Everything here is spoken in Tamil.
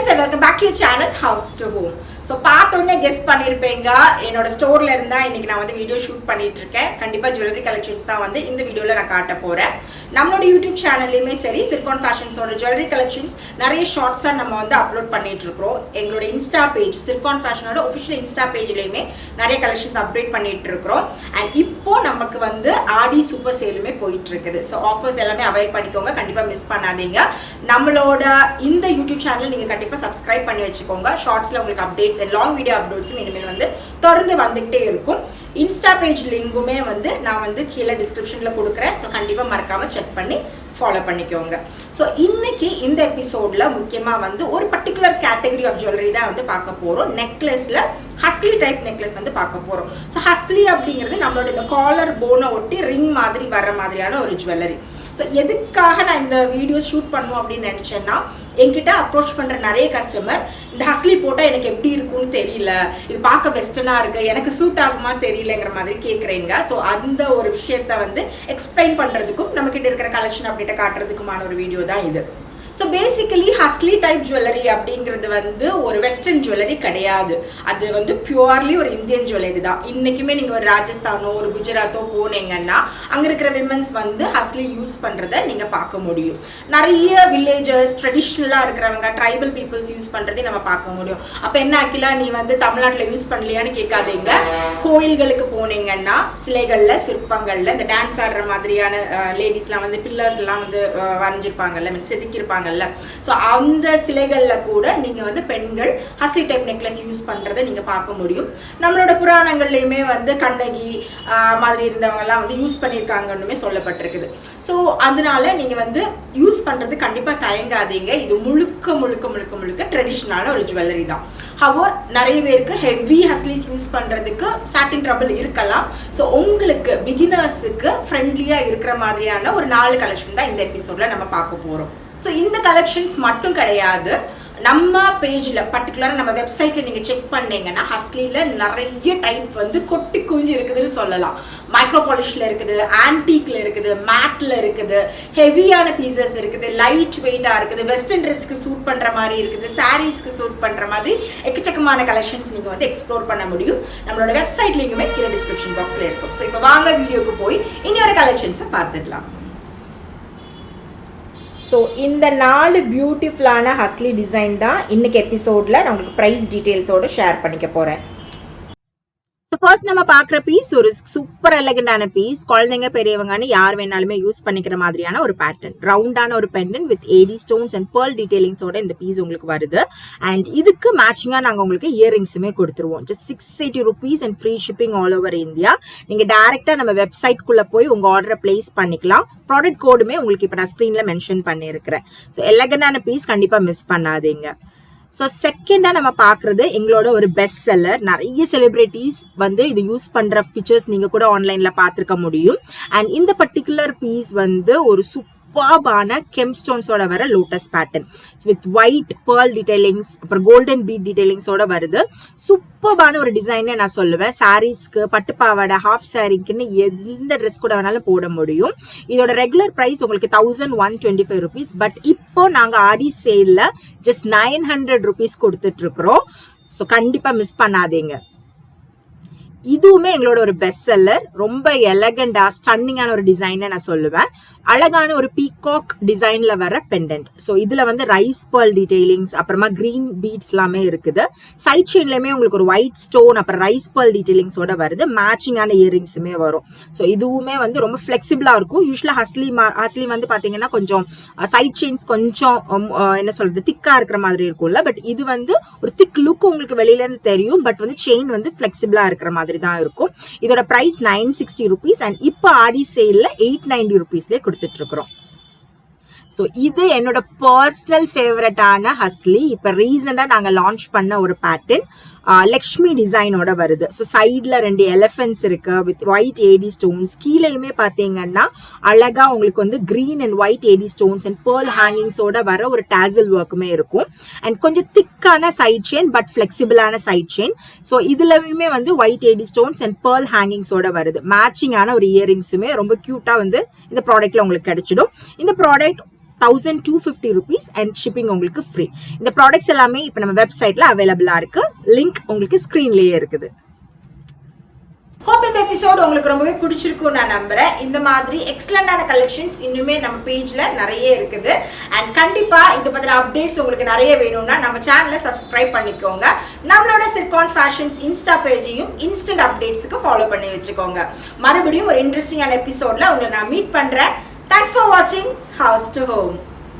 friends and welcome back to your channel House to Home. So பார்த்தோன்னே கெஸ் பண்ணிருப்பீங்க என்னோட ஸ்டோர்ல இருந்தா இன்னைக்கு நான் வந்து வீடியோ ஷூட் பண்ணிட்டு இருக்கேன். கண்டிப்பா ஜுவல்லரி கலெக்ஷன்ஸ் தான் வந்து இந்த வீடியோல நான் காட்ட போறேன். நம்மளோட யூடியூப் சேனல்லையுமே சரி சில்கான் ஃபேஷன்ஸோட ஜுவல்லரி கலெக்ஷன்ஸ் நிறைய ஷார்ட்ஸா நம்ம வந்து அப்லோட் பண்ணிட்டு இருக்கோம். எங்களோட இன்ஸ்டா பேஜ் சில்கான் ஃபேஷனோட ஒஃபிஷியல் இன்ஸ்டா பேஜ்லயுமே நிறைய கலெக்ஷன்ஸ் அப்டேட் பண்ணிட்டு இருக்கோம். அண்ட் இப்போ நமக்கு வந்து ஆடி சூப்பர் சேலுமே போயிட்டு இருக்குது. ஸோ ஆஃபர்ஸ் எல்லாமே அவைல் பண்ணிக்கோங்க, கண்டிப்பா மிஸ் பண்ணாதீங்க. நம்மளோட இந்த யூடியூப் சேனல் நீங்க கண்டிப்பா சப்ஸ்கிரைப் பண்ணி வச்சுக்கோங்க. ஷார்ட்ஸ்ல உங்களுக்கு அப்டேட்ஸ் லாங் வீடியோ அப்டேட்ஸும் இனிமேல் வந்து தொடர்ந்து வந்துகிட்டே இருக்கும். இன்ஸ்டா பேஜ் லிங்குமே வந்து நான் வந்து கீழே டிஸ்கிரிப்ஷன்ல கொடுக்குறேன். ஸோ கண்டிப்பா மறக்காம செக் பண்ணி ஃபாலோ பண்ணிக்கோங்க. ஸோ இன்னைக்கு இந்த எபிசோட்ல முக்கியமாக வந்து ஒரு பர்டிகுலர் கேட்டகரி ஆஃப் ஜுவல்லரி தான் வந்து பார்க்க போறோம். நெக்லஸ்ல ஹஸ்லி டைப் நெக்லஸ் வந்து பார்க்க போறோம். ஸோ ஹஸ்லி அப்படிங்கிறது நம்மளோட இந்த காலர் போனை ஒட்டி ரிங் மாதிரி வர மாதிரியான ஒரு ஜுவல்லரி. ஸோ எதுக்காக நான் இந்த வீடியோ ஷூட் பண்ணுவோம் அப்படின்னு நினச்சேன்னா, என்கிட்ட அப்ரோச் பண்ணுற நிறைய கஸ்டமர் இந்த ஹஸ்லி போட்டால் எனக்கு எப்படி இருக்கும்னு தெரியல, இது பார்க்க வெஸ்டர்னாக இருக்குது, எனக்கு சூட் ஆகுமா தெரியலங்கிற மாதிரி கேட்குறீங்க. ஸோ அந்த ஒரு விஷயத்த வந்து எக்ஸ்பிளைன் பண்ணுறதுக்கும் நம்மக்கிட்ட இருக்கிற கலெக்ஷன் அப்டேட்டை காட்டுறதுக்குமான ஒரு வீடியோ தான் இது. ஸோ பேசிக்கலி ஹஸ்லி டைப் ஜுவல்லரி அப்படிங்கிறது வந்து ஒரு வெஸ்டர்ன் ஜுவல்லரி கிடையாது. அது வந்து பியூர்லி ஒரு இந்தியன் ஜுவல்லரி தான். இன்றைக்குமே நீங்கள் ஒரு ராஜஸ்தானோ ஒரு குஜராத்தோ போனீங்கன்னா அங்கே இருக்கிற விமன்ஸ் வந்து ஹஸ்லி யூஸ் பண்ணுறதை நீங்கள் பார்க்க முடியும். நிறைய வில்லேஜஸ் ட்ரெடிஷ்னலாக இருக்கிறவங்க ட்ரைபல் பீப்புள்ஸ் யூஸ் பண்ணுறதையும் நம்ம பார்க்க முடியும். அப்போ என்ன ஆக்கிலா நீ வந்து தமிழ்நாட்டில் யூஸ் பண்ணலையான்னு கேட்காதீங்க. கோயில்களுக்கு போனீங்கன்னா சிலைகளில் சிற்பங்களில் இந்த டான்ஸ் ஆடுற மாதிரியான லேடிஸ்லாம் வந்து பில்லர்ஸ்லாம் வந்து வரைஞ்சிருப்பாங்கல்ல, மீன் செதுக்கியிருப்பாங்க. ஸோ அந்த சிலைகளில் கூட நீங்கள் வந்து பெண்கள் ஹஸ்லி டைப் நெக்லஸ் யூஸ் பண்ணுறதை நீங்கள் பார்க்க முடியும். நம்மளோட புராணங்கள்லையுமே வந்து கண்ணகி மாதிரி இருந்தவங்கலாம் வந்து யூஸ் பண்ணியிருக்காங்கன்னுமே சொல்லப்பட்டிருக்குது. ஸோ அதனால நீங்கள் வந்து யூஸ் பண்ணுறது கண்டிப்பாக தயங்காதீங்க. இது முழுக்க முழுக்க முழுக்க முழுக்க ட்ரெடிஷ்னலான ஒரு ஜுவல்லரி தான். ஹவர் நிறைய பேருக்கு ஹெவி ஹஸ்லிஸ் யூஸ் பண்ணுறதுக்கு ஸ்டார்டிங் ட்ரபிள் இருக்கலாம். ஸோ உங்களுக்கு பிகினர்ஸுக்கு ஃப்ரெண்ட்லியாக இருக்கிற மாதிரியான ஒரு 4 கலெக்ஷன் தான் இந்த எபிசோடில் நம்ம பார்க்க போகிறோம். ஸோ இந்த கலெக்ஷன்ஸ் மட்டும் கிடையாது, நம்ம பேஜில் பர்டிகுலராக நம்ம வெப்சைட்டில் நீங்கள் செக் பண்ணீங்கன்னா ஹஸ்லியில் நிறைய டைப் வந்து கொட்டி குவிஞ்சு இருக்குதுன்னு சொல்லலாம். மைக்ரோ பாலிஷில் இருக்குது, ஆன்டீக்கில் இருக்குது, மேட்டில் இருக்குது, ஹெவியான பீசஸ் இருக்குது, லைட் வெயிட்டாக இருக்குது, வெஸ்டர்ன் ட்ரெஸ்க்கு சூட் பண்ணுற மாதிரி இருக்குது, சாரீஸ்க்கு சூட் பண்ணுற மாதிரி எக்கச்சக்கமான கலெக்ஷன்ஸ் நீங்கள் வந்து எக்ஸ்ப்ளோர் பண்ண முடியும். நம்மளோட வெப்சைட் லிங்குமே கீழே டிஸ்கிரிப்ஷன் பாக்ஸில் இருக்கும். ஸோ இப்போ வாங்க வீடியோக்கு போய் இன்னையோட கலெக்ஷன்ஸை பார்த்துக்கலாம். ஸோ இந்த 4 பியூட்டிஃபுல்லான ஹஸ்லி டிசைன் தான் இன்னைக்கு எபிசோடில் நான் உங்களுக்கு ப்ரைஸ் டீட்டெயில்ஸோடு ஷேர் பண்ணிக்க போகிறேன். ஸோ ஃபர்ஸ்ட் நம்ம பார்க்குற பீஸ் ஒரு சூப்பர் எலகண்டான பீஸ். குழந்தைங்க பெரியவங்கன்னு யார் வேணாலுமே யூஸ் பண்ணிக்கிற மாதிரியான ஒரு பேட்டர்ன். ரவுண்டான ஒரு pendant with AD stones and pearl டீடைலிங்ஸோட இந்த பீஸ் உங்களுக்கு வருது. அண்ட் இதுக்கு மேட்சிங்காக நாங்கள் உங்களுக்கு இயரிங்ஸுமே கொடுத்துருவோம். Just 680 rupees and free shipping all over India. நீங்கள் டேரெக்டாக நம்ம வெப்சைட்குள்ளே போய் உங்கள் ஆர்டரை பிளேஸ் பண்ணிக்கலாம். ப்ராடக்ட் கோடுமே உங்களுக்கு இப்போ நான் ஸ்க்ரீனில் மென்ஷன் பண்ணியிருக்கிறேன். ஸோ எலகண்டான பீஸ் கண்டிப்பாக மிஸ் பண்ணாதீங்க. ஸோ செகண்டாக நம்ம பார்க்குறது எங்களோட ஒரு பெஸ்ட் செல்லர். நிறைய செலிபிரிட்டிஸ் வந்து இது யூஸ் பண்ணுற பிக்சர்ஸ் நீங்கள் கூட ஆன்லைனில் பார்த்துருக்க முடியும். அண்ட் இந்த பர்டிகுலர் பீஸ் வந்து ஒரு சூப்பர்பான கெம்ஸ்டோன்ஸோட வர lotus pattern with white pearl detailings அப்புறம் கோல்டன் பீட் டீடைலிங்ஸோட வருது. சூப்பர்பான ஒரு டிசைனே நான் சொல்லுவேன். சாரீஸ்க்கு, பட்டுப்பாவாடை, ஹாஃப் சாரீக்குன்னு எந்த ட்ரெஸ் கூட வேணாலும் போட முடியும். இதோட ரெகுலர் ப்ரைஸ் உங்களுக்கு 1125 rupees. பட் இப்போ நாங்கள் ஆடி சேலில் ஜஸ்ட் 900 rupees கொடுத்துட்டு இருக்கிறோம். ஸோ கண்டிப்பாக மிஸ் பண்ணாதீங்க. இதுவுமே எங்களோட ஒரு பெஸ்ட் செல்லர். ரொம்ப எலகண்டா ஸ்டன்னிங்கான ஒரு டிசைன் நான் சொல்லுவேன். அழகான ஒரு பீகாக் டிசைன்ல வர பெண்டன்ட். ஸோ இதுல வந்து ரைஸ் பேர்ல் டீடைலிங்ஸ் அப்புறமா கிரீன் பீட்ஸ் எல்லாமே இருக்குது. சைட் செயின்லயுமே உங்களுக்கு ஒரு ஒயிட் ஸ்டோன் அப்புறம் ரைஸ் பேர்ல் டீடைலிங்ஸோட வருது. மேட்சிங்கான இயரிங்ஸுமே வரும். ஸோ இதுவுமே வந்து ரொம்ப ஃபிளெக்சிபிளா இருக்கும். யூஸ்வலா ஹஸ்லி வந்து பாத்தீங்கன்னா கொஞ்சம் சைட் செயின்ஸ் கொஞ்சம் என்ன சொல்றது திக்கா இருக்கிற மாதிரி இருக்கும்ல. பட் இது வந்து ஒரு திக் லுக் உங்களுக்கு வெளியில இருந்து தெரியும். பட் வந்து செயின் வந்து ஃபிளெக்சிபிளா இருக்கிற மாதிரி தான் இருக்கும். இதோட பிரைஸ் 960 rupees அண்ட் இப்போ ஆடி சேல்ல 890 rupeesல கொடுத்துட்டு இருக்கிறோம். ஸோ இது என்னோட பர்சனல் ஃபேவரட்டான ஹஸ்லி. இப்போ ரீசெண்டாக நாங்கள் லான்ச் பண்ண ஒரு பேட்டர்ன் லக்ஷ்மி டிசைனோட வருது. ஸோ சைடில் 2 எலிஃபென்ட்ஸ் இருக்கு வித் ஒயிட் ஏடி ஸ்டோன்ஸ். கீழேயுமே பார்த்தீங்கன்னா அழகா உங்களுக்கு வந்து green and white AD stones and pearl ஹேங்கிங்ஸோட வர ஒரு டாசல் ஒர்க்குமே இருக்கும். அண்ட் கொஞ்சம் திக்கான சைட் செயின் பட் ஃபிளெக்சிபிளான சைட் செயின். ஸோ இதுலயுமே வந்து white AD stones and pearl ஹேங்கிங்ஸோட வருது. மேட்சிங்கான ஒரு இயரிங்ஸுமே ரொம்ப கியூட்டா வந்து இந்த ப்ராடக்ட்ல உங்களுக்கு கிடைச்சிடும். இந்த ப்ராடக்ட் 1250 rupees and shipping உங்களுக்கு free. இந்த ப்ராடக்ட்ஸ் எல்லாமே இப்போ நம்ம வெப்சைட்ல அவைலபிளா இருக்கு. லிங்க் உங்களுக்கு ஸ்கிரீன்லயே இருக்குது. ஹோப் இந்த எபிசோட் உங்களுக்கு ரொம்பவே பிடிச்சிருக்கும் நான் நம்புறேன். இந்த மாதிரி எக்ஸலண்டான கலெக்ஷன்ஸ் இன்னுமே நம்ம பேஜ்ல நிறைய இருக்குது. அண்ட் கண்டிப்பா இதை பத்தின அப்டேட்ஸ் உங்களுக்கு நிறைய வேணும்னா நம்ம சேனலை சப்ஸ்கிரைப் பண்ணிக்கோங்க. நம்மளோட சிர்கான் ஃபேஷன்ஸ் இன்ஸ்டா பேஜையும் இன்ஸ்டன்ட் அப்டேட்ஸுக்கு ஃபாலோ பண்ணி வச்சுக்கோங்க. மறுபடியும் ஒரு இன்ட்ரெஸ்டிங்கான எபிசோட்ல உங்களை நான் மீட் பண்றேன். தேங்க்ஸ் ஃபார் வாட்சிங் ஹவுஸ் டு ஹோம்.